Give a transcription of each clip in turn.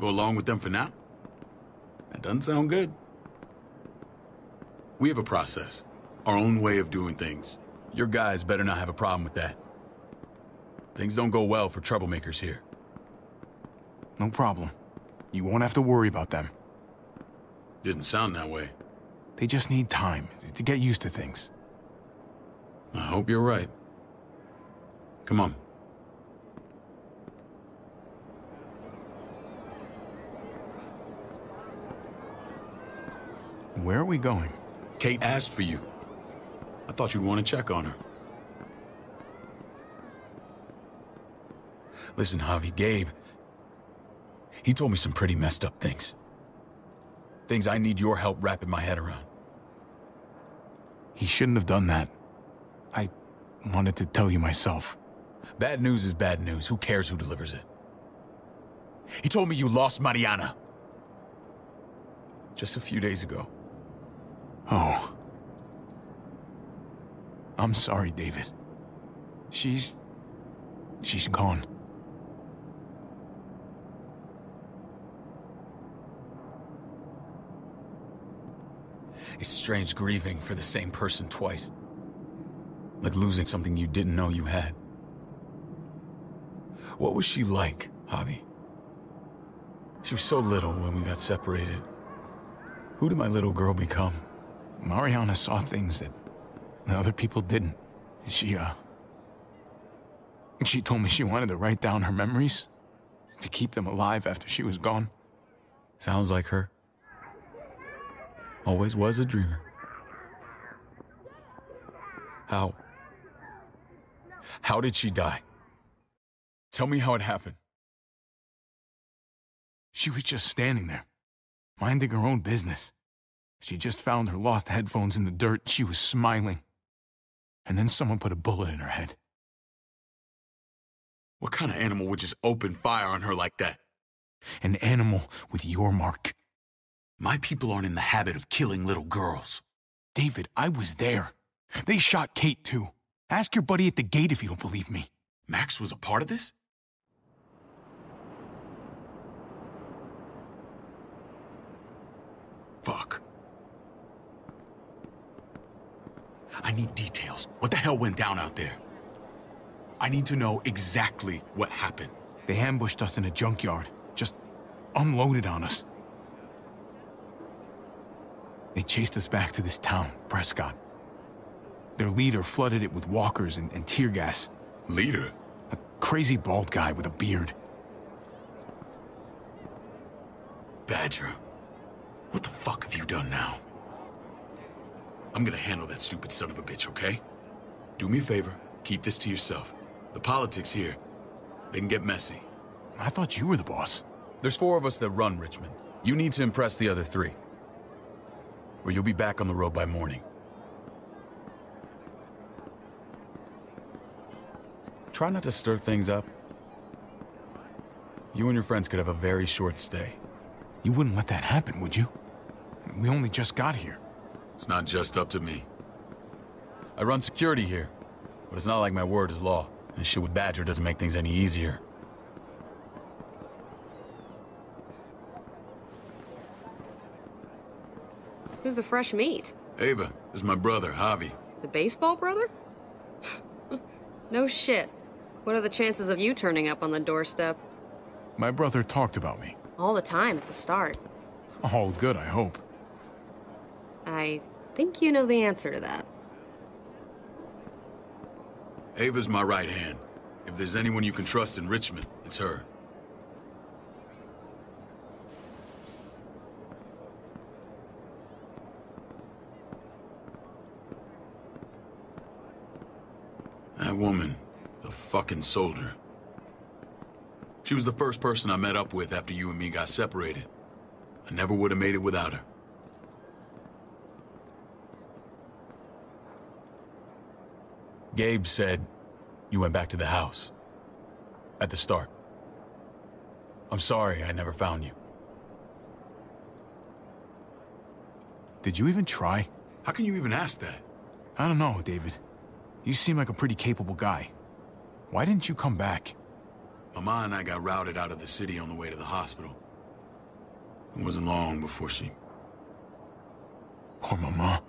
Go along with them for now? That doesn't sound good. We have a process, our own way of doing things. Your guys better not have a problem with that. Things don't go well for troublemakers here. No problem. You won't have to worry about them. Didn't sound that way. They just need time to get used to things. I hope you're right. Come on. Where are we going? Kate asked for you. I thought you'd want to check on her. Listen, Javi, Gabe, he told me some pretty messed up things. Things I need your help wrapping my head around. He shouldn't have done that. I wanted to tell you myself. Bad news is bad news. Who cares who delivers it? He told me you lost Mariana. Just a few days ago. Oh. I'm sorry, David. She's gone. It's strange grieving for the same person twice. Like losing something you didn't know you had. What was she like, Javi? She was so little when we got separated. Who did my little girl become? Mariana saw things that other people didn't. She told me she wanted to write down her memories, to keep them alive after she was gone. Sounds like her. Always was a dreamer. How did she die? Tell me how it happened. She was just standing there, minding her own business. She just found her lost headphones in the dirt. She was smiling. And then someone put a bullet in her head. What kind of animal would just open fire on her like that? An animal with your mark. My people aren't in the habit of killing little girls. David, I was there. They shot Kate too. Ask your buddy at the gate if you don't believe me. Max was a part of this? Fuck. I need details. What the hell went down out there? I need to know exactly what happened. They ambushed us in a junkyard. Just unloaded on us. They chased us back to this town, Prescott. Their leader flooded it with walkers and tear gas. Leader? A crazy bald guy with a beard. Badger, what the fuck have you done now? I'm gonna handle that stupid son of a bitch, okay? Do me a favor, keep this to yourself. The politics here, they can get messy. I thought you were the boss. There's 4 of us that run Richmond. You need to impress the other 3. Or you'll be back on the road by morning. Try not to stir things up. You and your friends could have a very short stay. You wouldn't let that happen, would you? We only just got here. It's not just up to me. I run security here, but it's not like my word is law. And shit with Badger doesn't make things any easier. Who's the fresh meat? Ava, this is my brother, Javi. The baseball brother? No shit. What are the chances of you turning up on the doorstep? My brother talked about me. All the time at the start. All good, I hope. I think you know the answer to that. Ava's my right hand. If there's anyone you can trust in Richmond, it's her. That woman, the fucking soldier. She was the first person I met up with after you and me got separated. I never would have made it without her. Gabe said you went back to the house. At the start. I'm sorry I never found you. Did you even try? How can you even ask that? I don't know, David. You seem like a pretty capable guy. Why didn't you come back? Mama and I got routed out of the city on the way to the hospital. It wasn't long before she... Poor Mama.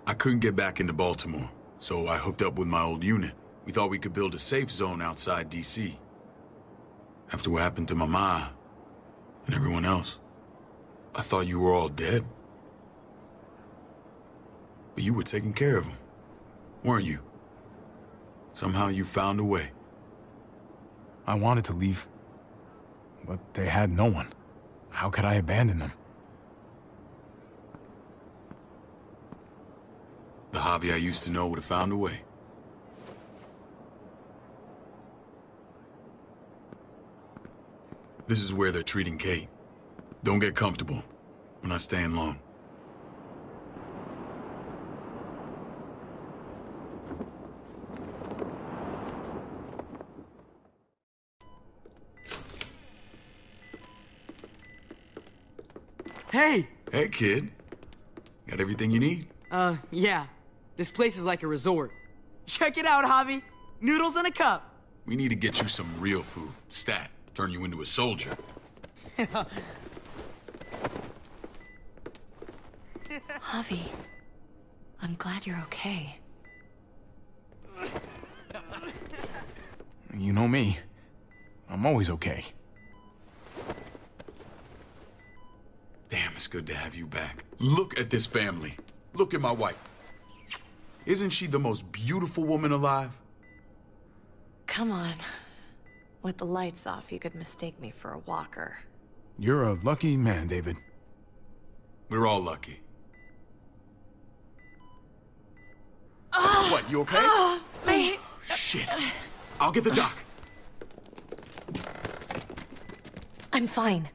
I couldn't get back into Baltimore, so I hooked up with my old unit. We thought we could build a safe zone outside D.C. After what happened to Mama and everyone else, I thought you were all dead. But you were taking care of them, weren't you? Somehow you found a way. I wanted to leave, but they had no one. How could I abandon them? The Javi I used to know would have found a way. This is where they're treating Kate. Don't get comfortable. We're not staying long. Hey! Hey, kid. Got everything you need? Yeah. This place is like a resort. Check it out, Javi. Noodles in a cup. We need to get you some real food. Stat. Turn you into a soldier. Javi, I'm glad you're okay. You know me. I'm always okay. Damn, it's good to have you back. Look at this family. Look at my wife. Isn't she the most beautiful woman alive? Come on. With the lights off, you could mistake me for a walker. You're a lucky man, David. We're all lucky. What, you okay? Shit. I'll get the doc. I'm fine.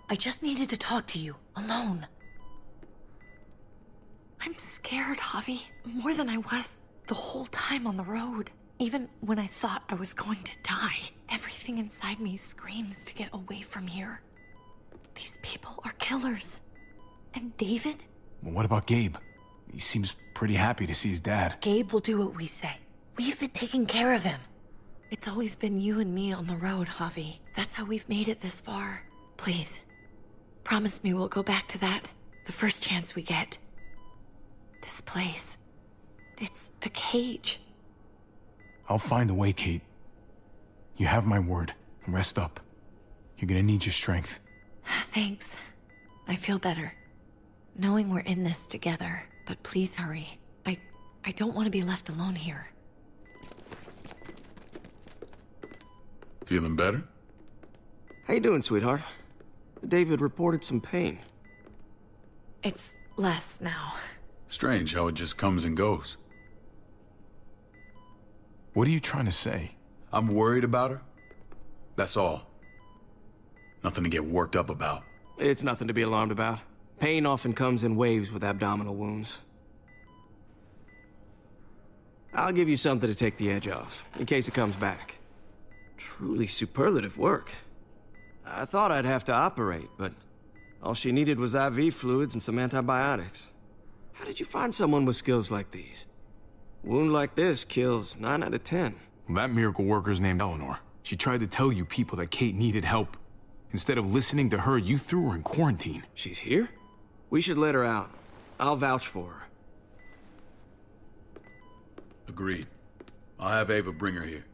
I just needed to talk to you, alone. I'm scared, Javi. More than I was the whole time on the road. Even when I thought I was going to die, everything inside me screams to get away from here. These people are killers. And David? Well, what about Gabe? He seems pretty happy to see his dad. Gabe will do what we say. We've been taking care of him. It's always been you and me on the road, Javi. That's how we've made it this far. Please, promise me we'll go back to that the first chance we get. This place, it's a cage. I'll find a way, Kate. You have my word. Rest up. You're gonna need your strength. Thanks. I feel better. Knowing we're in this together, but please hurry. I don't want to be left alone here. Feeling better? How you doing, sweetheart? David reported some pain. It's less now. Strange how it just comes and goes. What are you trying to say? I'm worried about her. That's all. Nothing to get worked up about. It's nothing to be alarmed about. Pain often comes in waves with abdominal wounds. I'll give you something to take the edge off, in case it comes back. Truly superlative work. I thought I'd have to operate, but all she needed was IV fluids and some antibiotics. How did you find someone with skills like these? A wound like this kills 9 out of 10. Well, that miracle worker's named Eleanor. She tried to tell you people that Kate needed help. Instead of listening to her, you threw her in quarantine. She's here? We should let her out. I'll vouch for her. Agreed. I'll have Ava bring her here.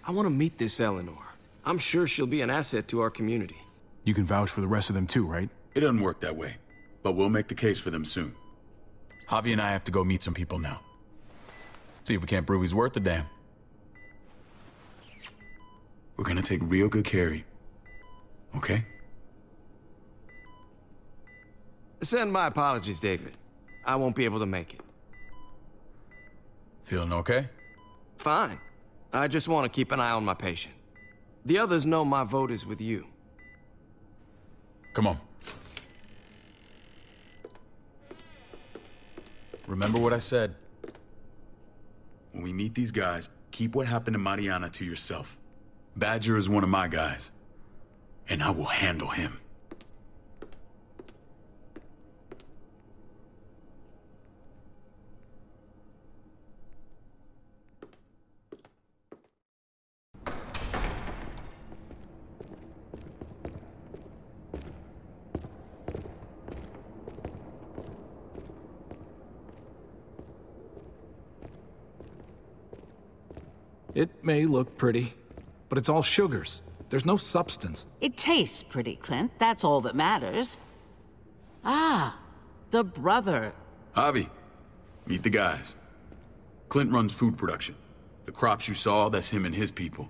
I want to meet this Eleanor. I'm sure she'll be an asset to our community. You can vouch for the rest of them too, right? It doesn't work that way, but we'll make the case for them soon. Javi and I have to go meet some people now. See if we can't prove he's worth a damn. We're gonna take real good care of you. Okay? Send my apologies, David. I won't be able to make it. Feeling okay? Fine. I just want to keep an eye on my patient. The others know my vote is with you. Come on. Remember what I said. When we meet these guys, keep what happened to Mariana to yourself. Badger is one of my guys, and I will handle him. It may look pretty, but it's all sugars. There's no substance. It tastes pretty, Clint. That's all that matters. Ah, the brother. Javi, meet the guys. Clint runs food production. The crops you saw, that's him and his people.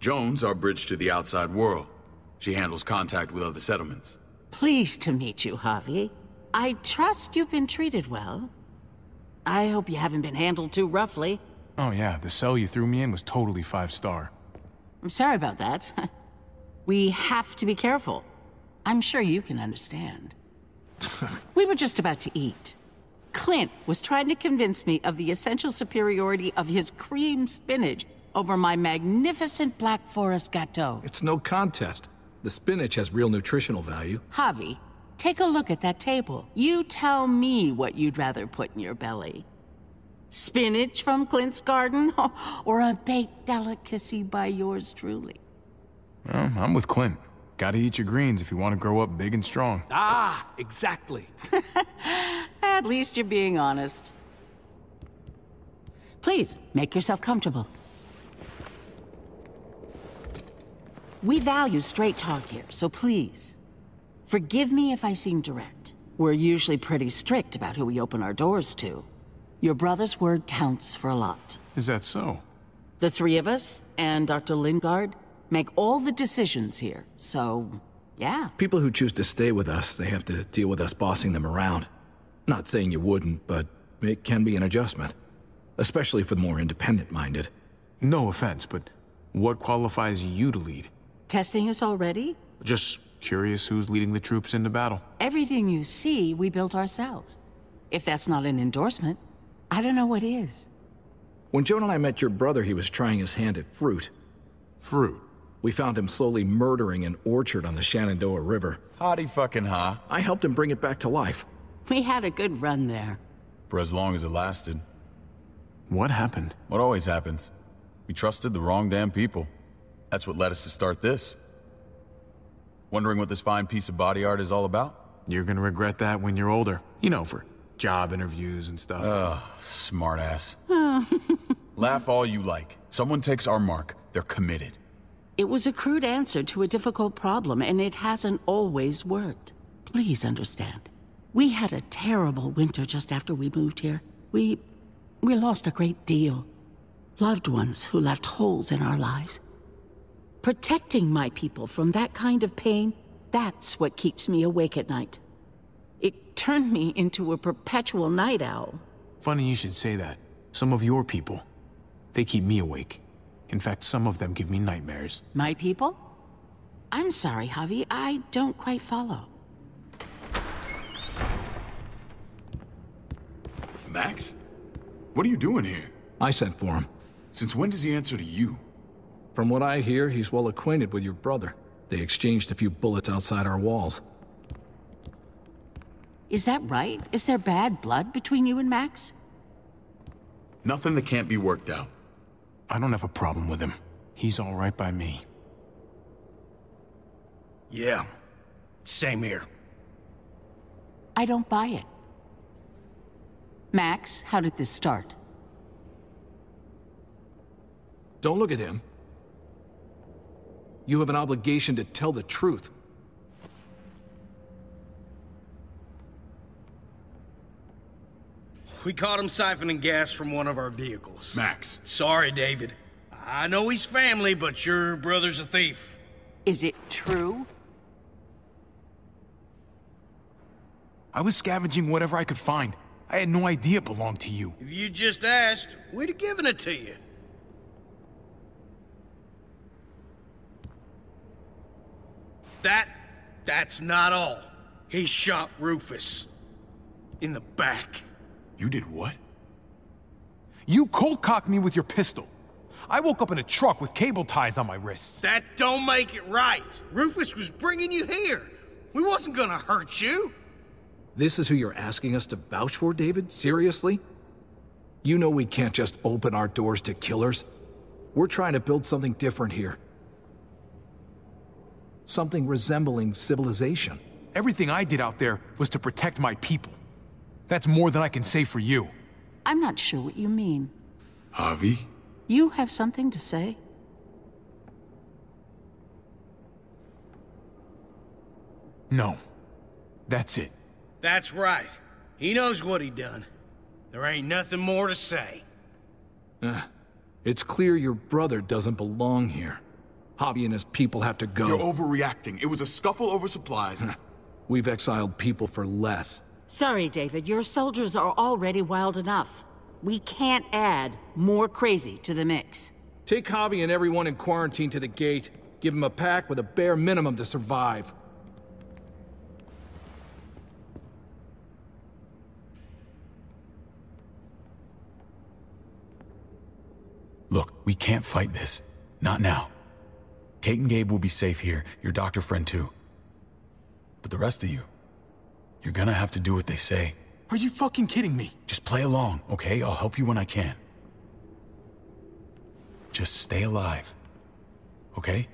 Jones, our bridge to the outside world. She handles contact with other settlements. Pleased to meet you, Javi. I trust you've been treated well. I hope you haven't been handled too roughly. Oh yeah, the cell you threw me in was totally 5-star. I'm sorry about that. We have to be careful. I'm sure you can understand. We were just about to eat. Clint was trying to convince me of the essential superiority of his cream spinach over my magnificent Black Forest gâteau. It's no contest. The spinach has real nutritional value. Javi, take a look at that table. You tell me what you'd rather put in your belly. Spinach from Clint's garden, or a baked delicacy by yours truly? Well, I'm with Clint. Gotta eat your greens if you want to grow up big and strong. Ah, exactly. At least you're being honest. Please, make yourself comfortable. We value straight talk here, so please, forgive me if I seem direct. We're usually pretty strict about who we open our doors to. Your brother's word counts for a lot. Is that so? The three of us, and Dr. Lingard, make all the decisions here, so, yeah. People who choose to stay with us, they have to deal with us bossing them around. Not saying you wouldn't, but it can be an adjustment. Especially for the more independent-minded. No offense, but what qualifies you to lead? Testing us already? Just curious who's leading the troops into battle. Everything you see, we built ourselves. If that's not an endorsement, I don't know what is. When Joan and I met your brother, he was trying his hand at fruit. Fruit? We found him slowly murdering an orchard on the Shenandoah River. Howdy fucking ha. I helped him bring it back to life. We had a good run there. For as long as it lasted. What happened? What always happens. We trusted the wrong damn people. That's what led us to start this. Wondering what this fine piece of body art is all about? You're gonna regret that when you're older. You know, for job interviews and stuff. Smartass. Laugh all you like. Someone takes our mark, they're committed. It was a crude answer to a difficult problem, and it hasn't always worked. Please understand. We had a terrible winter just after we moved here. We lost a great deal. Loved ones who left holes in our lives. Protecting my people from that kind of pain, that's what keeps me awake at night. It turned me into a perpetual night owl. Funny you should say that. Some of your people, they keep me awake. In fact, some of them give me nightmares. My people? I'm sorry, Javi, I don't quite follow. Max? What are you doing here? I sent for him. Since when does he answer to you? From what I hear, he's well acquainted with your brother. They exchanged a few bullets outside our walls. Is that right? Is there bad blood between you and Max? Nothing that can't be worked out. I don't have a problem with him. He's all right by me. Yeah, same here. I don't buy it. Max, how did this start? Don't look at him. You have an obligation to tell the truth. We caught him siphoning gas from one of our vehicles. Max. Sorry, David. I know he's family, but your brother's a thief. Is it true? I was scavenging whatever I could find. I had no idea it belonged to you. If you just asked, we'd have given it to you. That's not all. He shot Rufus. In the back. You did what? You cold-cocked me with your pistol. I woke up in a truck with cable ties on my wrists. That don't make it right. Rufus was bringing you here. We wasn't gonna hurt you. This is who you're asking us to vouch for, David? Seriously? You know we can't just open our doors to killers. We're trying to build something different here. Something resembling civilization. Everything I did out there was to protect my people. That's more than I can say for you. I'm not sure what you mean. Javi? You have something to say? No. That's it. That's right. He knows what he done. There ain't nothing more to say. It's clear your brother doesn't belong here. Javi and his people have to go. You're overreacting. It was a scuffle over supplies. We've exiled people for less. Sorry, David. Your soldiers are already wild enough. We can't add more crazy to the mix. Take Javi and everyone in quarantine to the gate. Give them a pack with a bare minimum to survive. Look, we can't fight this. Not now. Kate and Gabe will be safe here, your doctor friend too. But the rest of you, you're gonna have to do what they say. Are you fucking kidding me? Just play along, okay? I'll help you when I can. Just stay alive, okay?